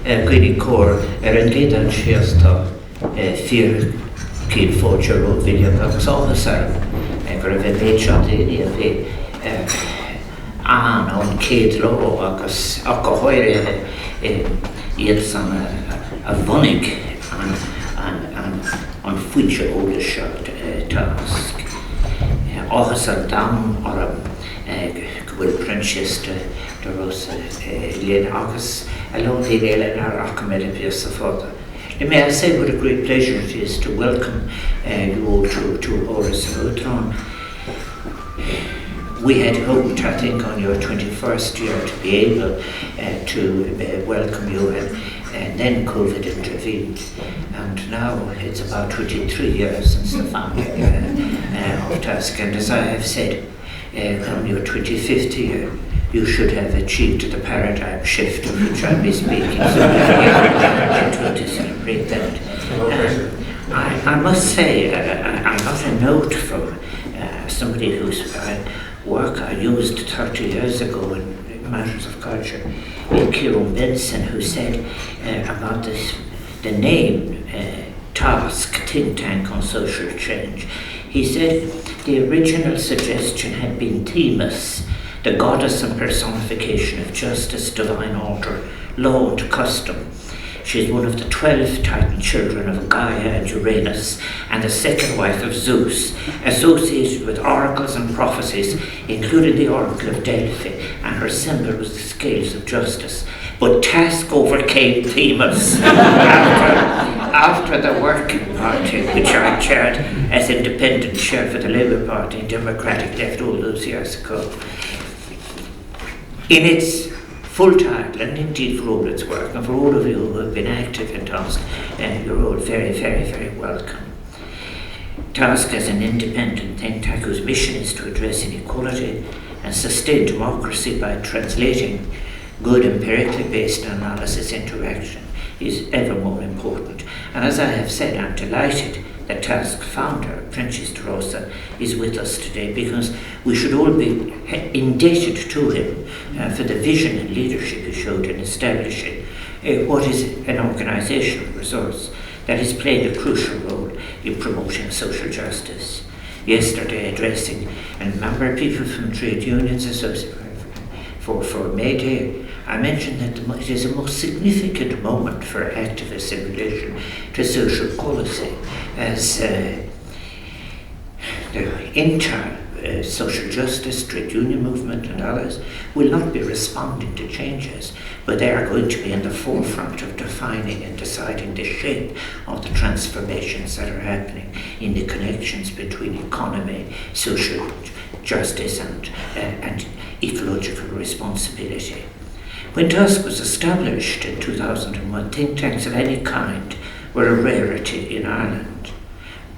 Gwyddi Cor yn gyda'n siasta ffyr cyn ffortiwr o filion agus officer gyda fe beidsiad i fi an o'n cyd lo agus ac o hwyr i'r san a funnig an fwytio o lysio TASC. Officer down or gwyd Princess de Rosa Lynn agus alone the Ellen Arachmed appears the father. May I say what a great pleasure it is to welcome you all to Oris and Outron. We had hoped, I think, on your 21st year to be able to welcome you, and then COVID intervened. And now it's about 23 years since the founding of TASC. And as I have said, on your 25th year, you should have achieved the paradigm shift of which I'll be speaking. So I'm going to celebrate that. I must say, I got a note from somebody whose work I used 30 years ago in matters of culture, Kieran Benson, who said about the name TASC, Think Tank on Social Change. He said the original suggestion had been Themis, the goddess and personification of justice, divine order, law and custom. She is one of the 12 Titan children of Gaia and Uranus, and the second wife of Zeus, associated with oracles and prophecies, including the Oracle of Delphi, and her symbol was the scales of justice. But TASC overcame Themis after the Working Party, which I chaired as independent chair for the Labour Party and Democratic left all those years ago. In its full title, and indeed for all its work, and for all of you who have been active in TASC, you're all very, very, very welcome. TASC as an independent think tank whose mission is to address inequality and sustain democracy by translating good empirically based analysis into action is ever more important. And as I have said, I'm delighted that TASC founder, Princess de Rosa, is with us today, because we should all be indebted to him for the vision and leadership he showed in establishing what is an organisational resource that is playing a crucial role in promoting social justice. Yesterday, addressing a number of people from trade unions associated for May Day, I mentioned that it is a most significant moment for activists in relation to social policy, as the entire social justice, trade union movement and others will not be responding to changes, but they are going to be in the forefront of defining and deciding the shape of the transformations that are happening in the connections between economy, social justice and ecological responsibility. When TASC was established in 2001, think tanks of any kind were a rarity in Ireland.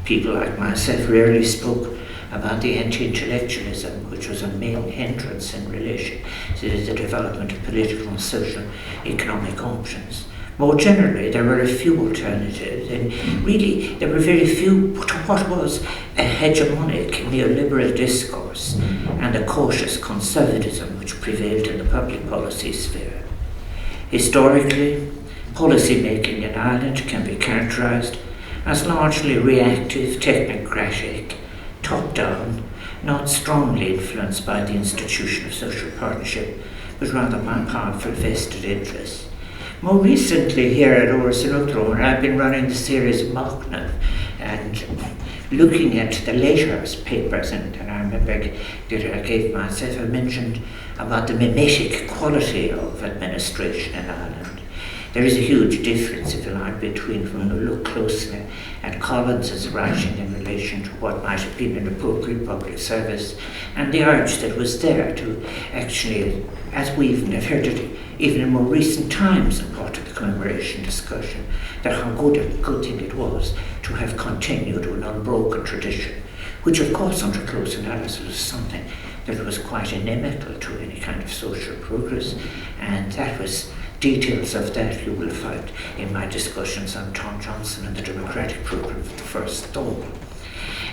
People like myself rarely spoke about the anti-intellectualism, which was a main hindrance in relation to the development of political and social economic options. More generally, there were a few alternatives, and really there were very few to what was a hegemonic neoliberal discourse and a cautious conservatism which prevailed in the public policy sphere. Historically, policy making in Ireland can be characterised as largely reactive, technocratic, top-down, not strongly influenced by the institution of social partnership, but rather by powerful vested interests. More recently, here at Oris and Outron, I've been running the series Machna and looking at the later papers, and I remember that I gave myself a mention about the mimetic quality of administration in Ireland. There is a huge difference, if you like, between when we look closely at Collins's writing in relation to what might have been an appropriate public service and the urge that was there to actually, as we even have heard it, even in more recent times in part of the commemoration discussion, that how good a good thing it was to have continued an unbroken tradition, which of course under close analysis was something that was quite inimical to any kind of social progress, and that was details of that you will find in my discussions on Tom Johnson and the Democratic Programme for the First Dawn.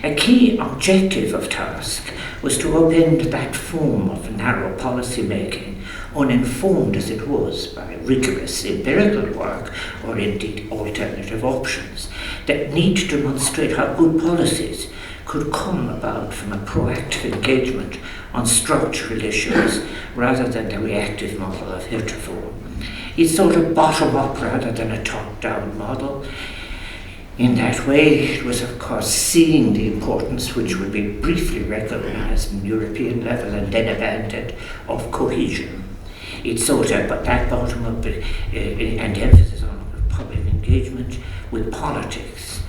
A key objective of TASC was to upend that form of narrow policy making uninformed as it was by rigorous empirical work or indeed alternative options, that need to demonstrate how good policies could come about from a proactive engagement on structural issues rather than the reactive model of heretofore. It's sort of bottom-up rather than a top-down model. In that way, it was of course seeing the importance, which would be briefly recognised in European level and then abandoned, of cohesion. It's sort of that bottom-up and emphasis on public engagement with politics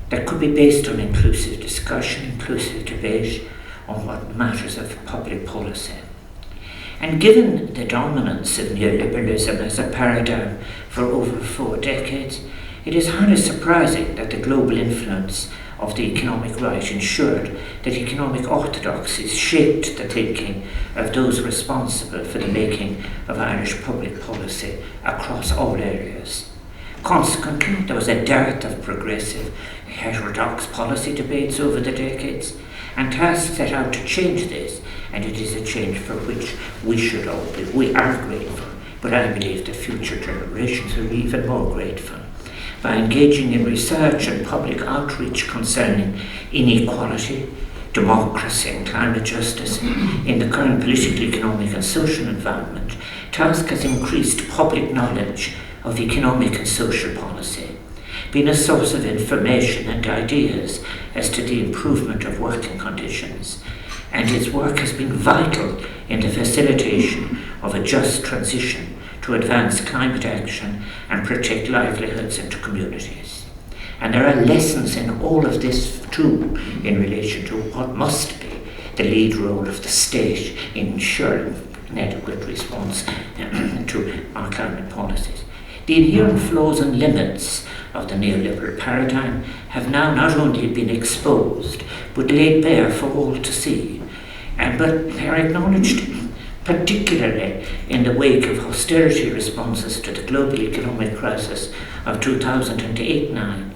that could be based on inclusive discussion, inclusive debate on what matters of public policy. And given the dominance of neoliberalism as a paradigm for over 4 decades, it is hardly surprising that the global influence of the economic right ensured that economic orthodoxies shaped the thinking of those responsible for the making of Irish public policy across all areas. Consequently, there was a dearth of progressive, heterodox policy debates over the decades, and TASC set out to change this, and it is a change for which we are grateful, but I believe the future generations will be even more grateful. By engaging in research and public outreach concerning inequality, democracy and climate justice in the current political, economic and social environment, TASC has increased public knowledge of economic and social policy, been a source of information and ideas as to the improvement of working conditions, and its work has been vital in the facilitation of a just transition to advance climate action and protect livelihoods into communities. And there are lessons in all of this too in relation to what must be the lead role of the state in ensuring an adequate response to our climate policies. The inherent flaws and limits of the neoliberal paradigm have now not only been exposed but laid bare for all to see, but they are acknowledged particularly in the wake of austerity responses to the global economic crisis of 2008-9,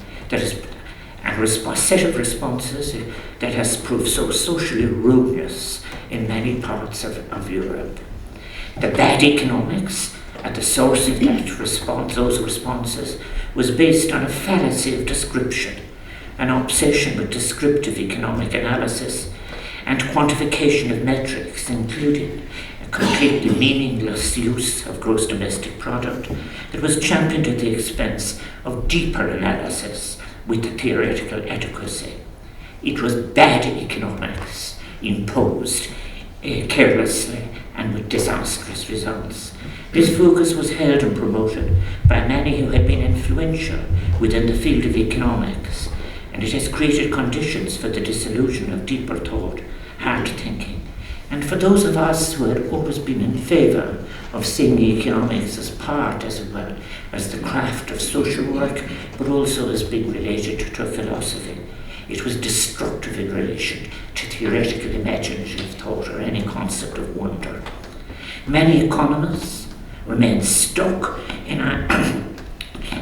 and a set of responses that has proved so socially ruinous in many parts of Europe. The bad economics at the source of those responses was based on a fallacy of description, an obsession with descriptive economic analysis and quantification of metrics, including completely meaningless use of gross domestic product that was championed at the expense of deeper analysis with the theoretical adequacy. It was bad economics imposed carelessly and with disastrous results. This focus was held and promoted by many who had been influential within the field of economics, and it has created conditions for the dissolution of deeper thought, hard thinking. And for those of us who had always been in favour of seeing economics as part, as well as the craft of social work, but also as being related to philosophy, it was destructive in relation to theoretical imaginative thought or any concept of wonder. Many economists remain stuck in an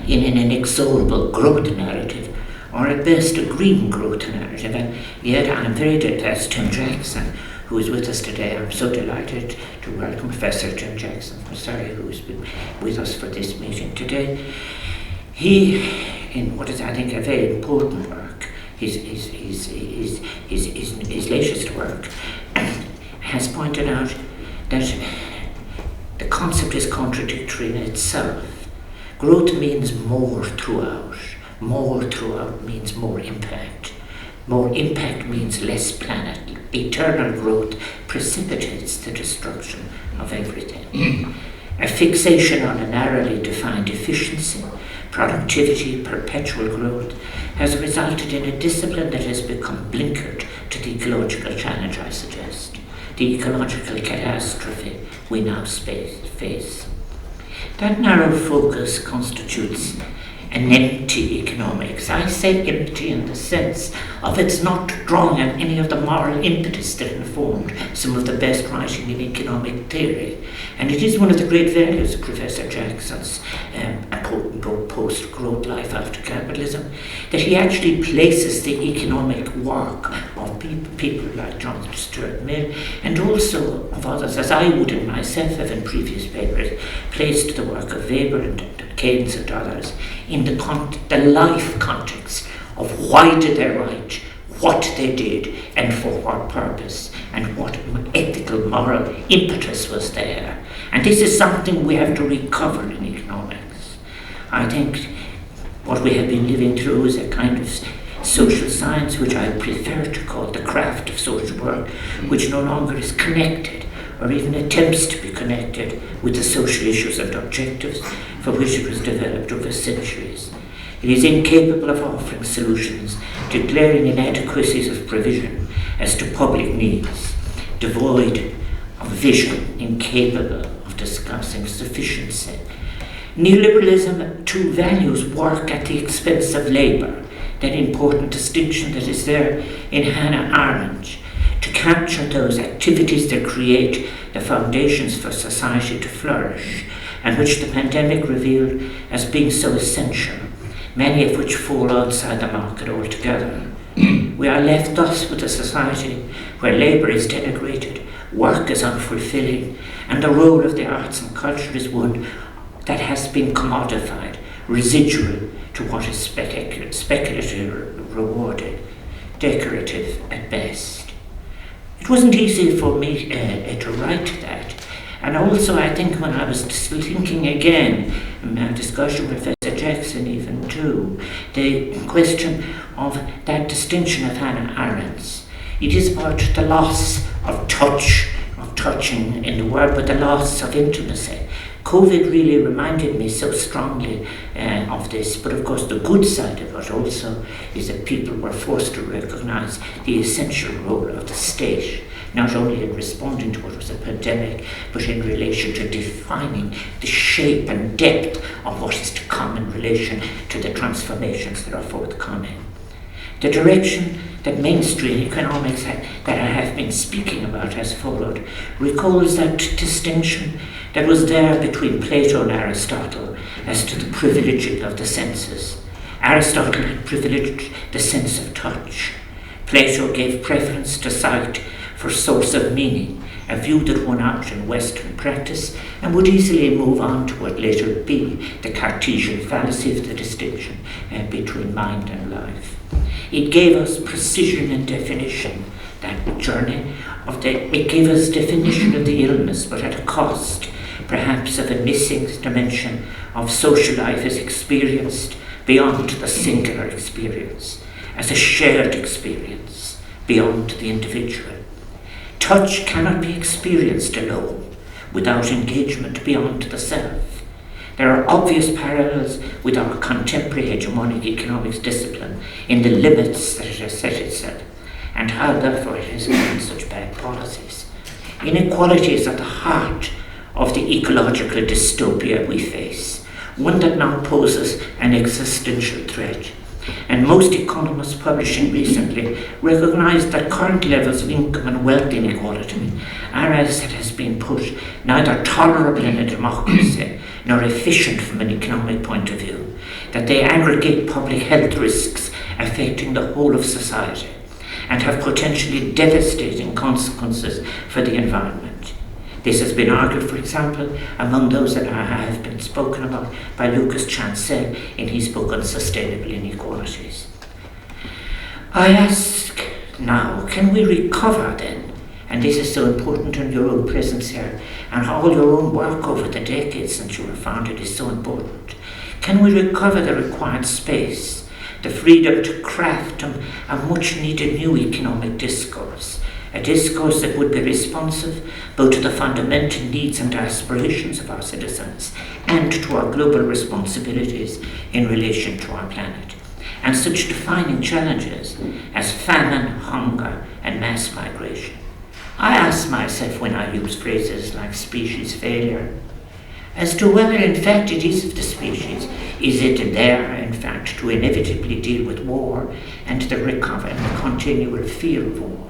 inexorable growth narrative, or at best a green growth narrative, and yet I'm very delighted, as Tim Jackson, who is with us today. I'm so delighted to welcome Professor Tim Jackson from Surrey, who has been with us for this meeting today. He, in what is I think a very important work, his latest work, has pointed out that the concept is contradictory in itself. Growth means more throughout. More throughout means more impact. More impact means less planet. Eternal growth precipitates the destruction of everything. A fixation on a narrowly defined efficiency, productivity, perpetual growth has resulted in a discipline that has become blinkered to the ecological challenge, I suggest, the ecological catastrophe we now face. That narrow focus constitutes an empty economics. I say empty in the sense of it's not drawing on any of the moral impetus that informed some of the best writing in economic theory. And it is one of the great values of Professor Jackson's important book, Post-Growth Life After Capitalism, that he actually places the economic work of people like John Stuart Mill and also of others, as I would in myself have in previous papers, placed the work of Weber and Keynes and others in the life context of why did they write, what they did, and for what purpose, and what ethical, moral impetus was there. And this is something we have to recover in economics. I think what we have been living through is a kind of social science which I prefer to call the craft of social work, which no longer is connected or even attempts to be connected with the social issues and objectives for which it was developed over centuries. It is incapable of offering solutions to glaring inadequacies of provision as to public needs, devoid of vision, incapable of discussing sufficiency. Neoliberalism too values work at the expense of labour, that important distinction that is there in Hannah Arendt, to capture those activities that create the foundations for society to flourish, and which the pandemic revealed as being so essential, many of which fall outside the market altogether. We are left thus with a society where labour is denigrated, work is unfulfilling, and the role of the arts and culture is one that has been commodified, residual to what is speculative rewarded, decorative at best. It wasn't easy for me to write that. And also I think when I was thinking again, in my discussion with Professor Jackson even too, the question of that distinction of Hannah Arendt's, it is about the loss of touch, of touching in the world, but the loss of intimacy. COVID really reminded me so strongly of this, but of course the good side of it also is that people were forced to recognise the essential role of the state, not only in responding to what was a pandemic, but in relation to defining the shape and depth of what is to come in relation to the transformations that are forthcoming. The direction that mainstream economics that I have been speaking about has followed recalls that distinction that was there between Plato and Aristotle as to the privileging of the senses. Aristotle had privileged the sense of touch. Plato gave preference to sight for source of meaning, a view that won out in Western practice and would easily move on to what later be the Cartesian fallacy of the distinction between mind and life. It gave us precision and definition, that journey it gave us definition of the illness, but at a cost, perhaps of a missing dimension of social life as experienced beyond the singular experience, as a shared experience beyond the individual. Touch cannot be experienced alone, without engagement beyond the self. There are obvious parallels with our contemporary hegemonic economics discipline in the limits that it has set itself, and how therefore it has given such bad policies. Inequality is at the heart of the ecological dystopia we face, one that now poses an existential threat. And most economists publishing recently recognise that current levels of income and wealth inequality are, as it has been put, neither tolerable in a democracy nor efficient from an economic point of view, that they aggregate public health risks affecting the whole of society and have potentially devastating consequences for the environment. This has been argued, for example, among those that have been spoken about by Lucas Chancel in his book on sustainable inequalities. I ask now, can we recover then, and this is so important in your own presence here, and all your own work over the decades since you were founded is so important, can we recover the required space, the freedom to craft a much needed new economic discourse, a discourse that would be responsive both to the fundamental needs and aspirations of our citizens and to our global responsibilities in relation to our planet, and such defining challenges as famine, hunger, and mass migration. I ask myself when I use phrases like species failure, as to whether in fact it is of the species, Is it there, in fact, to inevitably deal with war and the recovery and the continual fear of war?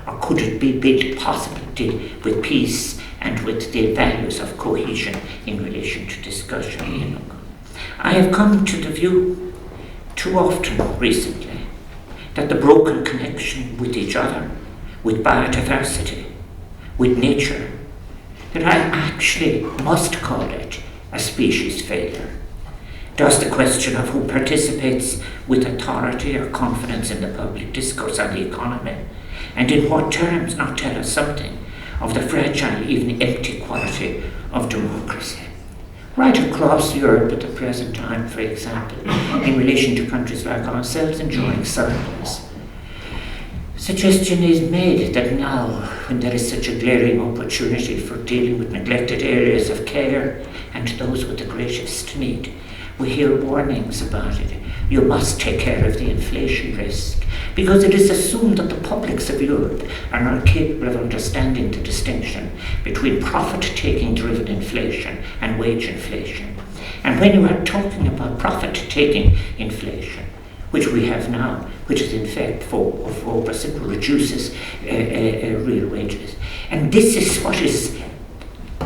Or could it be built possibly with peace and with the values of cohesion in relation to discussion? I have come to the view too often recently that the broken connection with each other, with biodiversity, with nature, that I actually must call it a species failure. Does the question of who participates with authority or confidence in the public discourse on the economy, and in what terms, not tell us something of the fragile, even empty quality of democracy? Right across Europe at the present time, for example, in relation to countries like ourselves enjoying surplus, suggestion is made that now, when there is such a glaring opportunity for dealing with neglected areas of care and those with the greatest need, we hear warnings about it. You must take care of the inflation risk, because it is assumed that the publics of Europe are not capable of understanding the distinction between profit-taking driven inflation and wage inflation. And when you are talking about profit-taking inflation, which we have now, which is in fact 4%, reduces real wages. And this is what is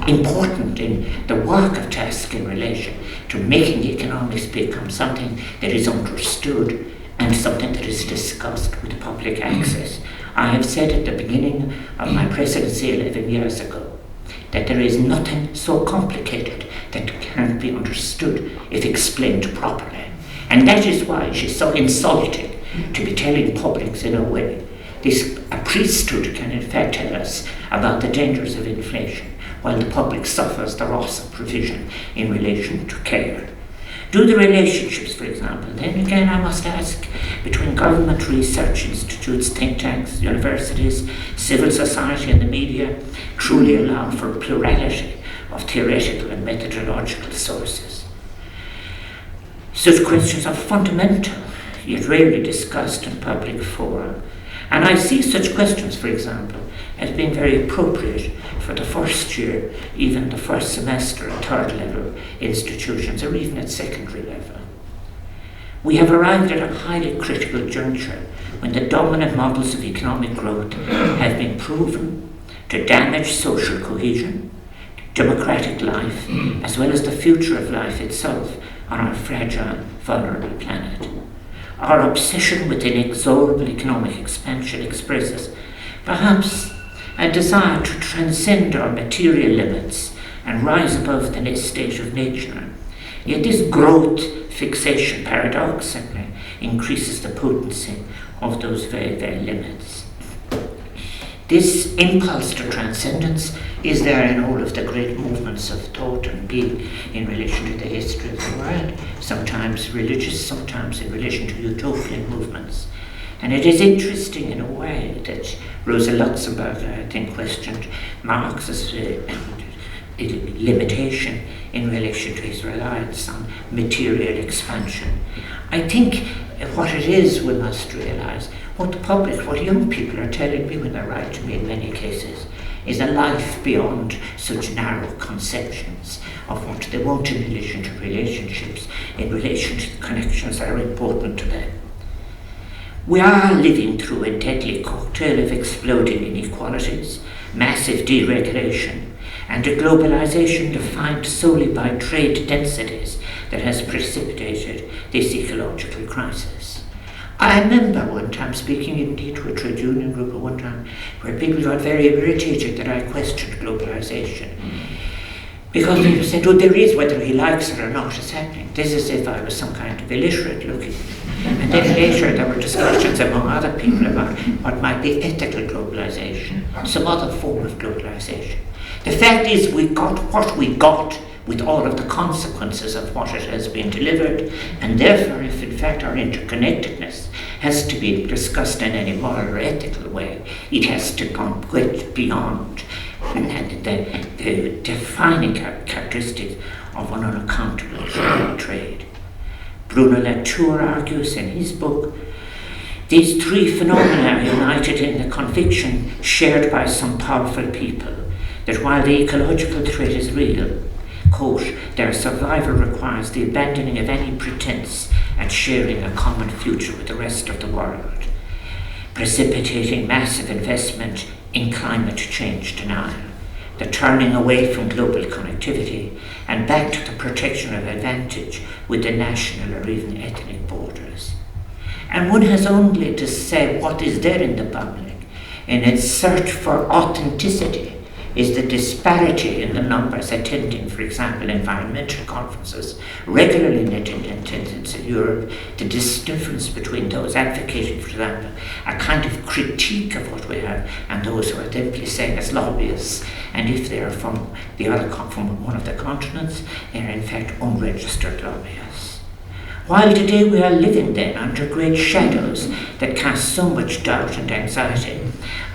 important in the work of TASC in relation to making economics become something that is understood and something that is discussed with public access. I have said at the beginning of my presidency 11 years ago that there is nothing so complicated that can't be understood if explained properly. And that is why it is so insulting to be telling publics in a way. A priesthood can in fact tell us about the dangers of inflation, while the public suffers the loss of provision in relation to care. Do the relationships, for example, then again I must ask, between government research institutes, think tanks, universities, civil society and the media truly allow for a plurality of theoretical and methodological sources? Such questions are fundamental, yet rarely discussed in public fora. And I see such questions, for example, as being very appropriate for the first year, even the first semester at third level institutions, or even at secondary level. We have arrived at a highly critical juncture when the dominant models of economic growth have been proven to damage social cohesion, democratic life, as well as the future of life itself on our fragile, vulnerable planet. Our obsession with inexorable economic expansion expresses, perhaps, a desire to transcend our material limits and rise above the state of nature. Yet this growth fixation paradoxically increases the potency of those very, very limits. This impulse to transcendence is there in all of the great movements of thought and being in relation to the history of the world, sometimes religious, sometimes in relation to utopian movements. And it is interesting in a way that Rosa Luxemburg, I think, questioned Marx's limitation in relation to his reliance on material expansion. I think what it is we must realize, what the public, what young people are telling me when they write to me in many cases, is a life beyond such narrow conceptions of what they want in relation to relationships, in relation to the connections that are important to them. We are living through a deadly cocktail of exploding inequalities, massive deregulation, and a globalization defined solely by trade densities that has precipitated this ecological crisis. I remember one time speaking indeed to a trade union group at one time where people got very irritated that I questioned globalization. Because people said, oh, there is, whether he likes it or not, it's happening. This is as if I was some kind of illiterate looking. And then later there were discussions among other people about what might be ethical globalization, some other form of globalization. The fact is we got what we got with all of the consequences of what it has been delivered, and therefore if in fact our interconnectedness has to be discussed in any moral or ethical way, it has to go beyond the defining characteristic of an unaccountable trade. Bruno Latour argues in his book, these three phenomena are united in the conviction shared by some powerful people that while the ecological threat is real, quote, their survival requires the abandoning of any pretense at sharing a common future with the rest of the world, precipitating massive investment in climate change denial, the turning away from global connectivity and back to the protection of advantage within national or even ethnic borders. And one has only to say what is there in the public in its search for authenticity is the disparity in the numbers attending, for example, environmental conferences, regularly in attendance in Europe, the difference between those advocating, for example, a kind of critique of what we have and those who are simply saying as lobbyists, and if they are from one of the continents, they are in fact unregistered lobbyists. While today we are living then under great shadows that cast so much doubt and anxiety,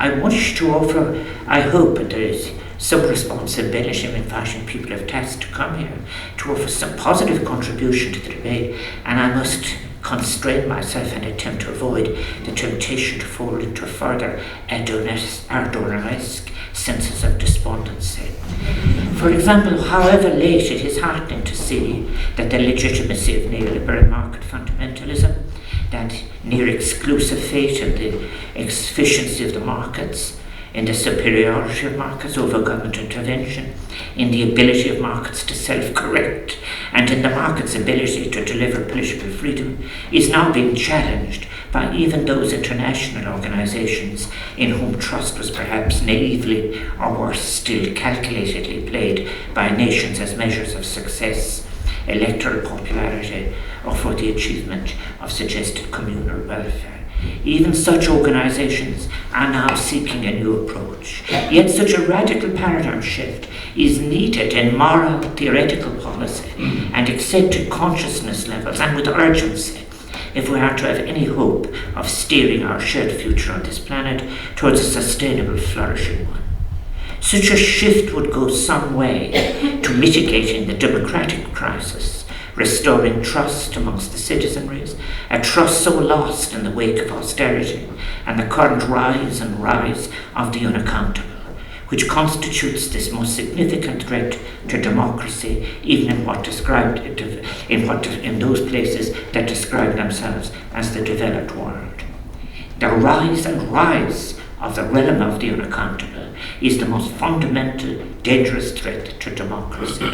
I wish to offer, I hope, and there is some responsibility in inviting people of TASC to come here, to offer some positive contribution to the debate, and I must constrain myself and attempt to avoid the temptation to fall into further Ardornesque senses of despondency. For example, however late, it is heartening to see that the legitimacy of neoliberal market fundamentalism, that near exclusive fate and the efficiency of the markets, in the superiority of markets over government intervention, in the ability of markets to self-correct, and in the market's ability to deliver political freedom, is now being challenged by even those international organizations in whom trust was perhaps naively, or worse still, calculatedly played by nations as measures of success, electoral popularity, or for the achievement of suggested communal welfare. Even such organizations are now seeking a new approach. Yet such a radical paradigm shift is needed in moral, theoretical policy and accepted consciousness levels, and with urgency, if we are to have any hope of steering our shared future on this planet towards a sustainable, flourishing one. Such a shift would go some way to mitigating the democratic crisis, restoring trust amongst the citizenries, a trust so lost in the wake of austerity and the current rise of the unaccountable, which constitutes this most significant threat to democracy, even in those places that describe themselves as the developed world. The rise of the realm of the unaccountable is the most fundamental, dangerous threat to democracy.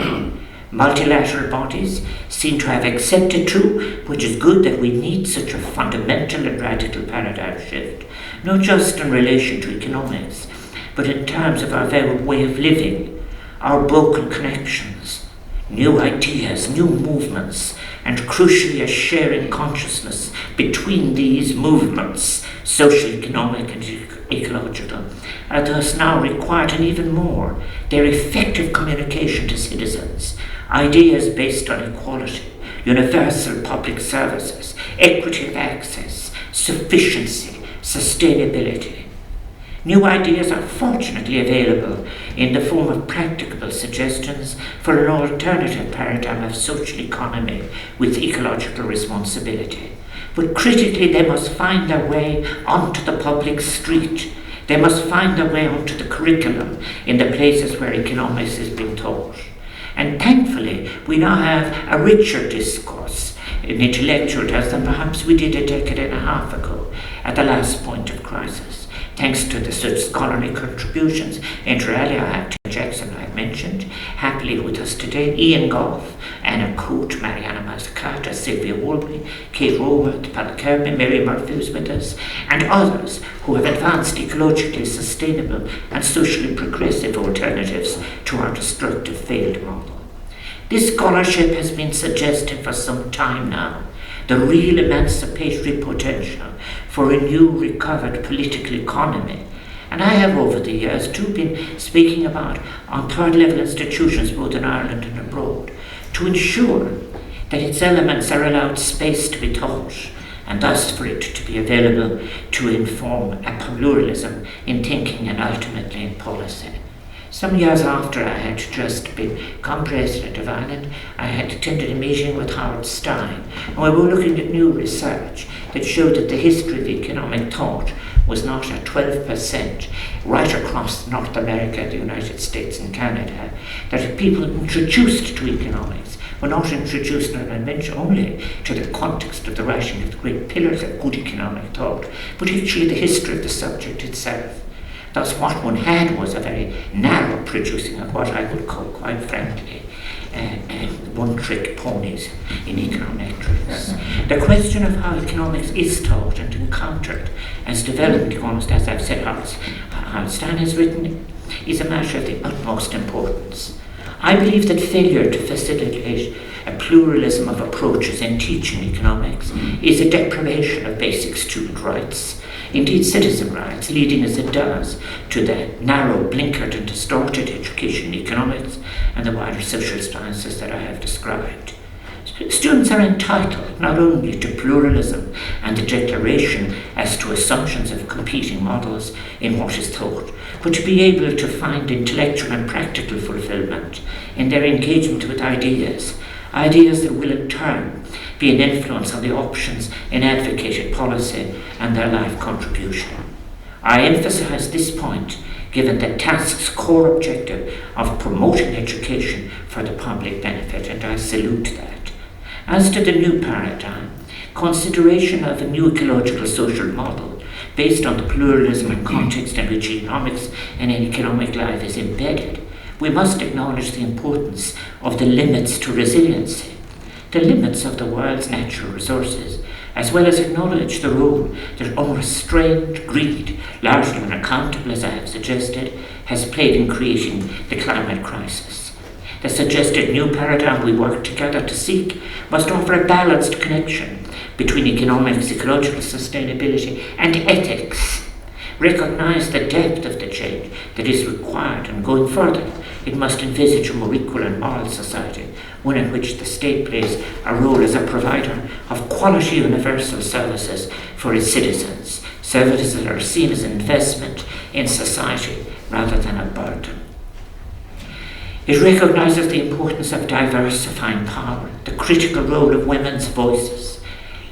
Multilateral bodies seem to have accepted too, which is good, that we need such a fundamental and radical paradigm shift, not just in relation to economics, but in terms of our very way of living, our broken connections, new ideas, new movements, and crucially a sharing consciousness between these movements, social, economic, and ecological, are thus now required, and even more, their effective communication to citizens, ideas based on equality, universal public services, equity of access, sufficiency, sustainability. New ideas are fortunately available in the form of practicable suggestions for an alternative paradigm of social economy with ecological responsibility. But critically, they must find their way onto the public street. They must find their way onto the curriculum in the places where economics is being taught. And thankfully, we now have a richer discourse in intellectual terms than perhaps we did a decade and a half ago at the last point of crisis. Thanks to the such scholarly contributions, inter alia, I have Tim Jackson, I mentioned, happily with us today, Ian Goff, Anna Coote, Mariana Mazzacata, Sylvia Wolby, Kate Roworth, Pat Kirby, Mary Murphy was with us, and others who have advanced ecologically sustainable and socially progressive alternatives to our destructive failed model. This scholarship has been suggested for some time now, the real emancipatory potential for a new recovered political economy. And I have over the years too been speaking about on third level institutions both in Ireland and abroad to ensure that its elements are allowed space to be taught, and thus for it to be available to inform a pluralism in thinking and ultimately in policy. Some years after I had just become President of Ireland, I had attended a meeting with Howard Stein, and we were looking at new research that showed that the history of economic thought was not at 12% right across North America, the United States and Canada, that people introduced to economics were not introduced, not mentioned only to the context of the writing of the great pillars of good economic thought, but actually the history of the subject itself. Thus what one had was a very narrow producing of what I would call, quite frankly, one-trick ponies in econometrics. The question of how economics is taught and encountered as development economists, as I've said, how Stan has written, is a matter of the utmost importance. I believe that failure to facilitate a pluralism of approaches in teaching economics is a deprivation of basic student rights, indeed citizen rights, leading as it does to the narrow, blinkered and distorted education in economics and the wider social sciences that I have described. Students are entitled not only to pluralism and the declaration as to assumptions of competing models in what is taught, but to be able to find intellectual and practical fulfillment in their engagement with ideas that will in turn be an influence on the options in advocated policy and their life contribution. I emphasise this point given the TASC's core objective of promoting education for the public benefit, and I salute that. As to the new paradigm, consideration of a new ecological social model based on the pluralism and context in which economics and economic life is embedded, we must acknowledge the importance of the limits to resiliency, the limits of the world's natural resources, as well as acknowledge the role that unrestrained greed, largely unaccountable as I have suggested, has played in creating the climate crisis. The suggested new paradigm we work together to seek must offer a balanced connection between economics, ecological sustainability and ethics. Recognise the depth of the change that is required, and going further, it must envisage a more equal and moral society, one in which the state plays a role as a provider of quality universal services for its citizens, services that are seen as an investment in society rather than a burden. It recognises the importance of diversifying power, the critical role of women's voices,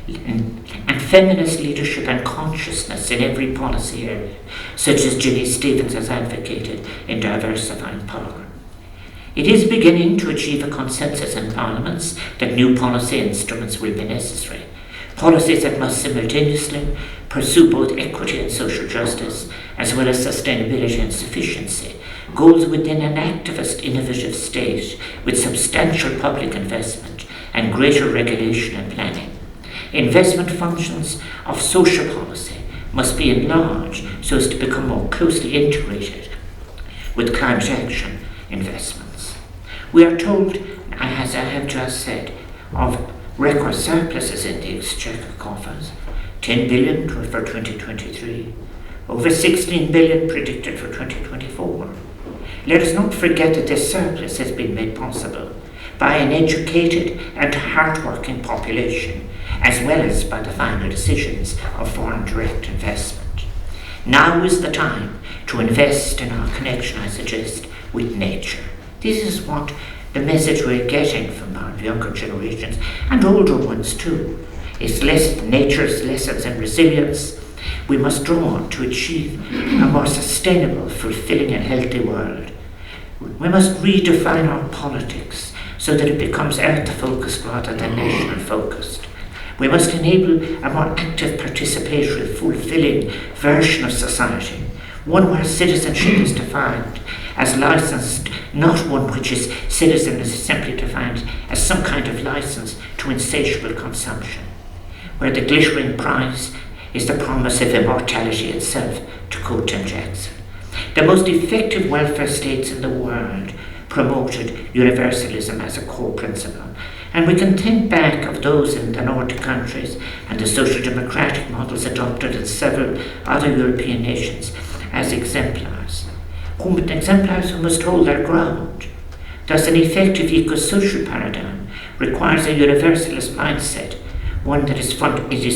and feminist leadership and consciousness in every policy area, such as Ginny Stevens has advocated in diversifying power. It is beginning to achieve a consensus in parliaments that new policy instruments will be necessary, policies that must simultaneously pursue both equity and social justice, as well as sustainability and sufficiency, goals within an activist, innovative state with substantial public investment and greater regulation and planning. Investment functions of social policy must be enlarged so as to become more closely integrated with climate action investments. We are told, as I have just said, of record surpluses in the exchequer coffers, 10 billion for 2023, over 16 billion predicted for 2024. Let us not forget that this surplus has been made possible by an educated and hard-working population, as well as by the final decisions of foreign direct investment. Now is the time to invest in our connection, I suggest, with nature. This is what the message we're getting from our younger generations, and older ones too, is nature's lessons in resilience. We must draw on to achieve a more sustainable, fulfilling and healthy world. We must redefine our politics so that it becomes earth-focused rather than national-focused. We must enable a more active, participatory, fulfilling version of society, one where citizenship is defined as licensed, not one which is citizen is simply defined as some kind of license to insatiable consumption, where the glittering prize is the promise of immortality itself, to quote Tim Jackson. The most effective welfare states in the world promoted universalism as a core principle, and we can think back of those in the Nordic countries and the social democratic models adopted in several other European nations as exemplars who must hold their ground. Thus, an effective eco-social paradigm requires a universalist mindset, one that is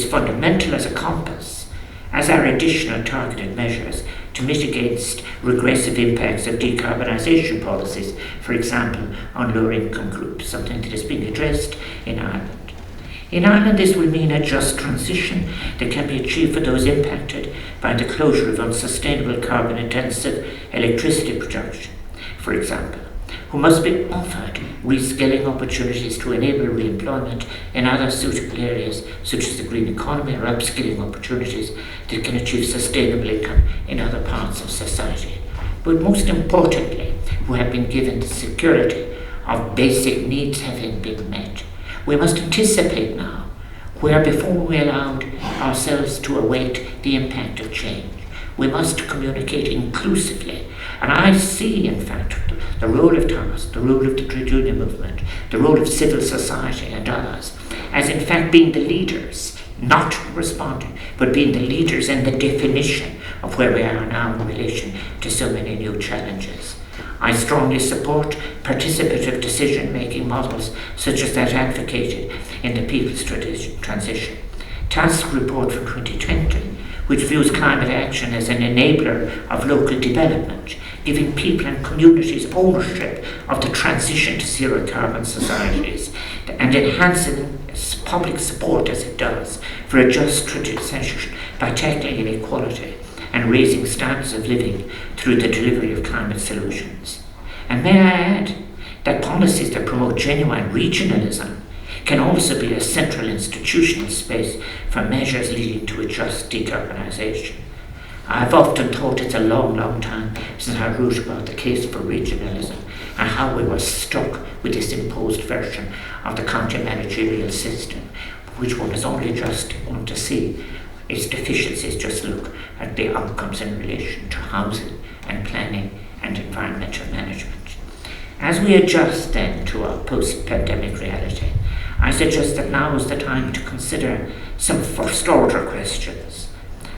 fundamental as a compass, as are additional targeted measures to mitigate regressive impacts of decarbonisation policies, for example, on lower income groups, something that is being addressed in Ireland. In Ireland, this will mean a just transition that can be achieved for those impacted by the closure of unsustainable carbon-intensive electricity production, for example, who must be offered reskilling opportunities to enable re-employment in other suitable areas, such as the green economy, or upskilling opportunities that can achieve sustainable income in other parts of society. But most importantly, who have been given the security of basic needs having been met. We must anticipate now, where before we allowed ourselves to await the impact of change, we must communicate inclusively. And I see, in fact, the role of TASC, the role of the trade union movement, the role of civil society and others, as in fact being the leaders, not responding, but being the leaders in the definition of where we are now in relation to so many new challenges. I strongly support participative decision-making models such as that advocated in the People's Transition TASC report from 2020, which views climate action as an enabler of local development, giving people and communities ownership of the transition to zero-carbon societies, and enhancing public support as it does for a just transition by tackling inequality and raising standards of living through the delivery of climate solutions. And may I add that policies that promote genuine regionalism can also be a central institutional space for measures leading to a just decarbonisation. I've often thought it's a long, long time since I wrote about the case for regionalism and how we were stuck with this imposed version of the county managerial system, which one is only just want to see its deficiencies. Just look at the outcomes in relation to housing and planning and environmental management. As we adjust then to our post-pandemic reality, I suggest that now is the time to consider some first-order questions.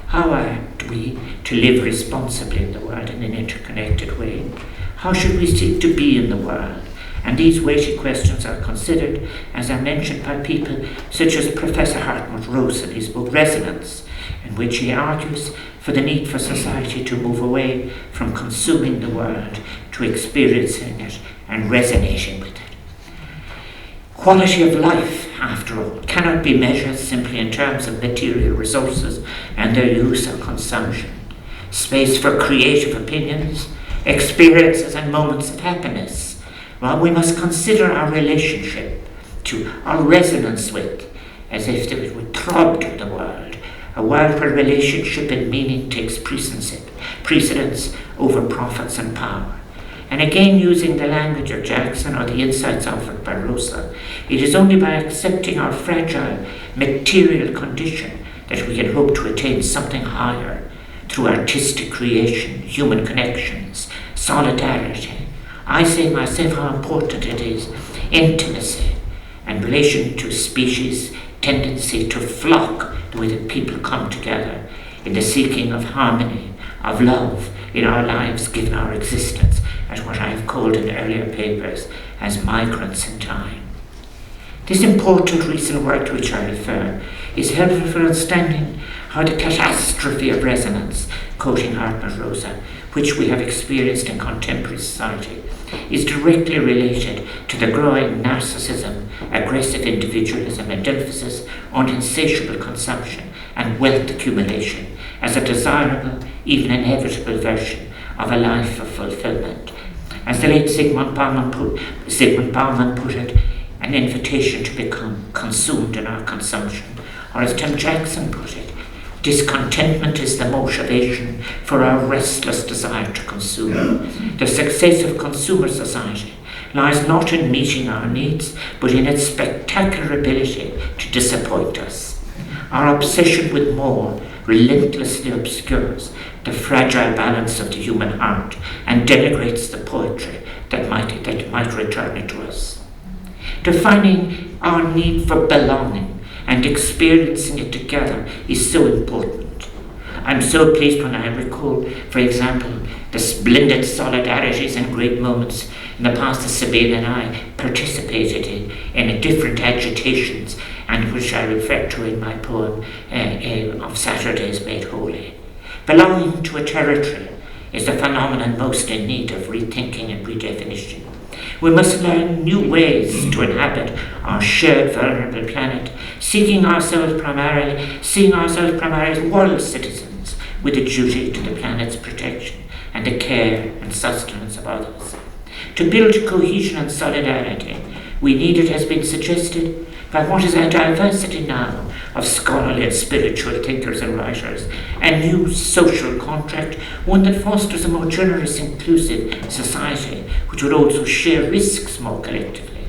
How are we to live responsibly in the world in an interconnected way? How should we seek to be in the world? And these weighty questions are considered, as I mentioned, by people such as Professor Hartmut Rosa in his book Resonance, in which he argues for the need for society to move away from consuming the world to experiencing it and resonating with it. Quality of life, after all, cannot be measured simply in terms of material resources and their use or consumption. Space for creative opinions, experiences and moments of happiness. Well, we must consider our relationship to, our resonance with, as if it would throb to the world, a world where relationship and meaning takes precedence over profits and power. And again, using the language of Jackson or the insights offered by Rosa, it is only by accepting our fragile material condition that we can hope to attain something higher through artistic creation, human connections, solidarity. I say myself how important it is, intimacy and relation to species, tendency to flock, the way that people come together in the seeking of harmony, of love in our lives given our existence, as what I have called in earlier papers as migrants in time. This important recent work to which I refer is helpful for understanding how the catastrophe of resonance, quoting Hartmut Rosa, which we have experienced in contemporary society, is directly related to the growing narcissism, aggressive individualism, and emphasis on insatiable consumption and wealth accumulation as a desirable, even inevitable version of a life of fulfillment. As the late Zygmunt Bauman put it, an invitation to become consumed in our consumption. Or as Tim Jackson put it, discontentment is the motivation for our restless desire to consume. The success of consumer society lies not in meeting our needs, but in its spectacular ability to disappoint us. Our obsession with more relentlessly obscures the fragile balance of the human heart and denigrates the poetry that might return it to us. Defining our need for belonging and experiencing it together is so important. I'm so pleased when I recall, for example, the splendid solidarities and great moments in the past that Sabine and I participated in different agitations, and which I refer to in my poem of Saturdays Made Holy. Belonging to a territory is the phenomenon most in need of rethinking and redefinition. We must learn new ways to inhabit our shared vulnerable planet, seeing ourselves primarily as world citizens with a duty to the planet's protection and the care and sustenance of others. To build cohesion and solidarity, we need, it has been suggested, by what is a diversity now of scholarly and spiritual thinkers and writers, a new social contract, one that fosters a more generous, inclusive society, which would also share risks more collectively.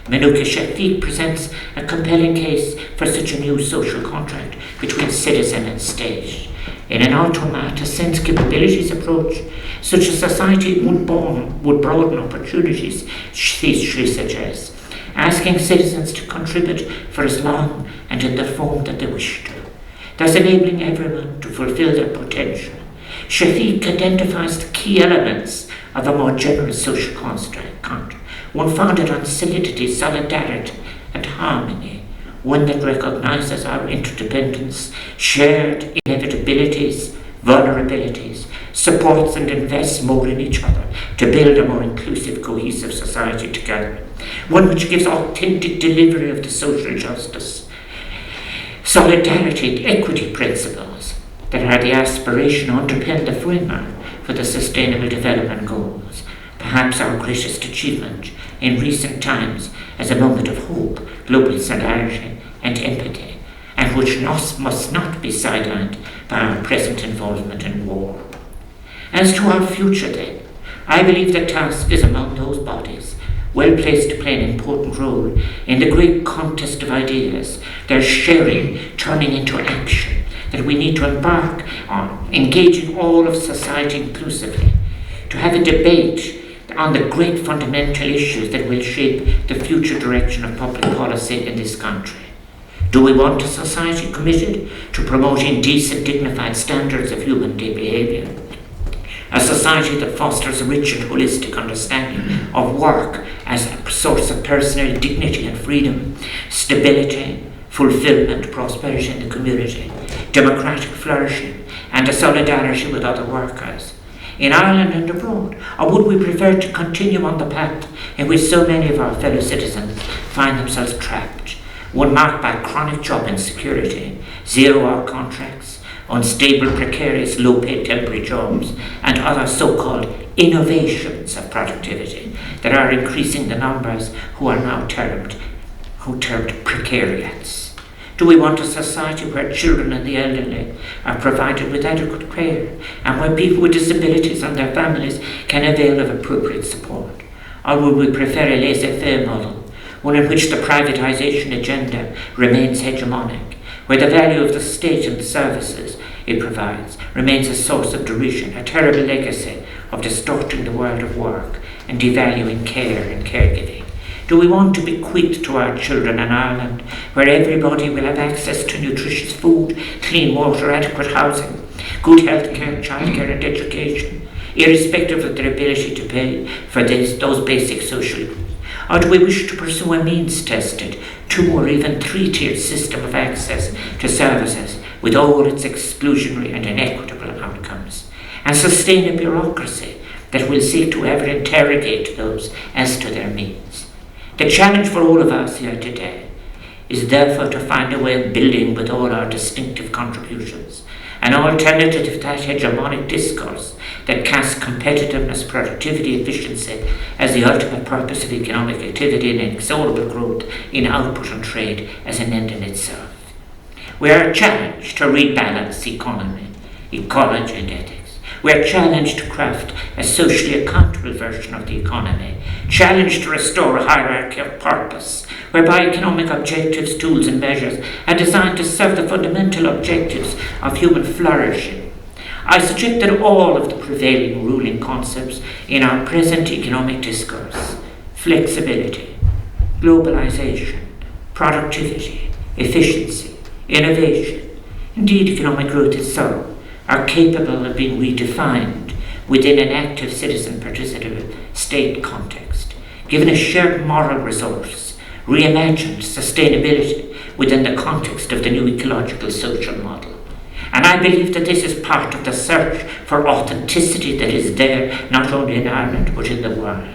Manuka Shafiq presents a compelling case for such a new social contract between citizen and state. In an automata sense capabilities approach, such a society would broaden opportunities, she suggests, asking citizens to contribute for as long and in the form that they wish to, thus enabling everyone to fulfill their potential. Shafiq identifies the key elements of a more generous social contract, one founded on solidity, solidarity, and harmony, one that recognizes our interdependence, shared inevitabilities, vulnerabilities, supports and invests more in each other to build a more inclusive, cohesive society together, one which gives authentic delivery of the social justice, solidarity, and equity principles that are the aspiration underpin the framework for the Sustainable Development Goals, perhaps our greatest achievement in recent times as a moment of hope, global solidarity, and empathy, and which must not be sidelined by our present involvement in war. As to our future then, I believe that TASC is among those bodies well placed to play an important role in the great contest of ideas, their sharing turning into action, that we need to embark on, engaging all of society inclusively, to have a debate on the great fundamental issues that will shape the future direction of public policy in this country. Do we want a society committed to promoting decent, dignified standards of human behaviour? A society that fosters a rich and holistic understanding of work as a source of personal dignity and freedom, stability, fulfilment, prosperity in the community, democratic flourishing, and a solidarity with other workers, in Ireland and abroad? Or would we prefer to continue on the path in which so many of our fellow citizens find themselves trapped, one marked by chronic job insecurity, zero-hour contracts, unstable, precarious, low-paid temporary jobs, and other so-called innovations of productivity that are increasing the numbers who are now termed precariats? Do we want a society where children and the elderly are provided with adequate care, and where people with disabilities and their families can avail of appropriate support? Or would we prefer a laissez-faire model, one in which the privatisation agenda remains hegemonic, where the value of the state and the services it provides remains a source of derision, a terrible legacy of distorting the world of work and devaluing care and caregiving? Do we want to bequeath to our children an Ireland where everybody will have access to nutritious food, clean water, adequate housing, good health care, childcare and education, irrespective of their ability to pay for those basic social goods? Or do we wish to pursue a means-tested, 2 or even 3-tiered system of access to services with all its exclusionary and inequitable outcomes, and sustain a bureaucracy that will seek to ever interrogate those as to their means? The challenge for all of us here today is therefore to find a way of building, with all our distinctive contributions, an alternative to that hegemonic discourse that casts competitiveness, productivity, efficiency as the ultimate purpose of economic activity and inexorable growth in output and trade as an end in itself. We are challenged to rebalance economy, ecology and ethics. We are challenged to craft a socially accountable version of the economy, challenged to restore a hierarchy of purpose, whereby economic objectives, tools and measures are designed to serve the fundamental objectives of human flourishing. I suggest that all of the prevailing ruling concepts in our present economic discourse, flexibility, globalization, productivity, efficiency, innovation, indeed economic growth itself, are capable of being redefined within an active citizen participative state context, given a shared moral resource, reimagined sustainability within the context of the new ecological social model. And I believe that this is part of the search for authenticity that is there not only in Ireland but in the world.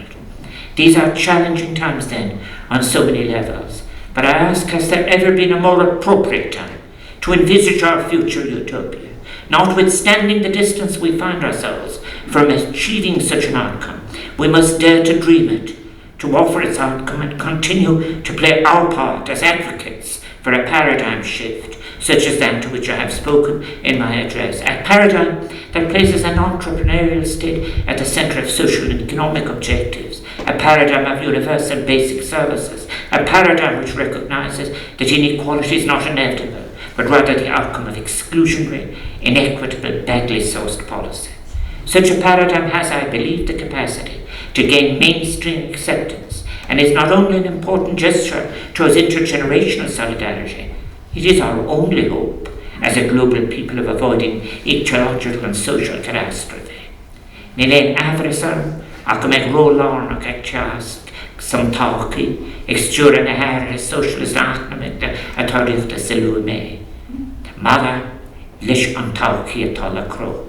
These are challenging times then on so many levels. But I ask, has there ever been a more appropriate time to envisage our future utopia, notwithstanding the distance we find ourselves from achieving such an outcome? We must dare to dream it, to offer its outcome, and continue to play our part as advocates for a paradigm shift, such as that to which I have spoken in my address, a paradigm that places an entrepreneurial state at the centre of social and economic objectives, a paradigm of universal basic services, a paradigm which recognises that inequality is not inevitable, but rather the outcome of exclusionary, inequitable, badly sourced policy. Such a paradigm has, I believe, the capacity to gain mainstream acceptance, and is not only an important gesture towards intergenerational solidarity, it is our only hope as a global people of avoiding ecological and social catastrophe. Nilen Avrisar, Akamek Rollorn, Akachas, some talkie, exturing a hair, socialist economic, the authority of the Silume. The mother, Lish on talkie at Tollacro.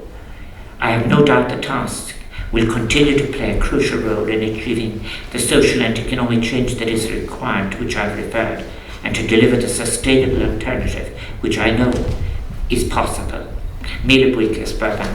I have no doubt the TASC will continue to play a crucial role in achieving the social and economic change that is required, to which I have referred, and to deliver the sustainable alternative which I know is possible. Mille buigas, Baba.